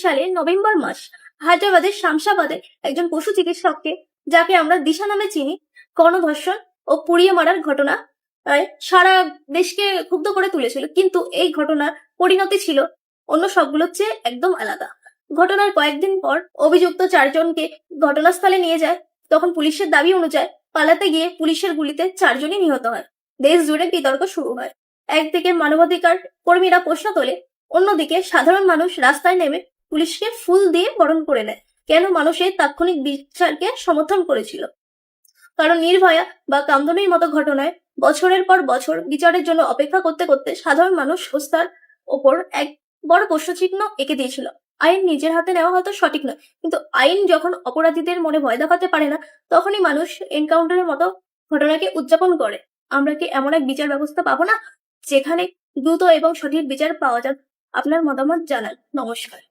সালের নভেম্বর মাস হায়দ্রাবাদের শামশাবাদে একজন পশু চিকিৎসককে, যাকে আমরা দিশা নামে চিনি, গণধর্ষণ ও পুড়িয়ে মারার ঘটনা সারা দেশকে ক্ষুব্ধ করে তুলেছিল। কিন্তু এই ঘটনার পরিণতি ছিল অন্য সবগুলোর চেয়ে একদম আলাদা। ঘটনার কয়েকদিন পর অভিযুক্ত 4 জনকে ঘটনাস্থলে নিয়ে যায়। তখন পুলিশের দাবি অনুযায়ী পালাতে গিয়ে পুলিশের গুলিতে 4 জনই নিহত হয়। দেশ জুড়ে বিতর্ক শুরু হয়। একদিকে মানবাধিকার কর্মীরা প্রশ্ন তোলে, অন্যদিকে সাধারণ মানুষ রাস্তায় নেমে পুলিশকে ফুল দিয়ে বরণ করে নেয়। কেন মানুষ এই তাৎক্ষণিক বিচারকে সমর্থন করেছিল? কারণ নির্ভয়া বা কামদুনির মতো ঘটনায় বছরের পর বছর বিচারের জন্য অপেক্ষা করতে করতে সাধারণ মানুষ হত্যার ওপর এক বড় প্রশ্নচিহ্ন এঁকে দিয়েছিল। আইন নিজের হাতে নেওয়া হয়তো সঠিক নয়, কিন্তু আইন যখন অপরাধীদের মনে ভয় দেখাতে পারে না, তখনই মানুষ এনকাউন্টারের মতো ঘটনাকে উদযাপন করে। আমরা কি এমন এক বিচার ব্যবস্থা পাবো না, যেখানে দ্রুত এবং সঠিক বিচার পাওয়া যাক? আপনার মতামত জানান। নমস্কার।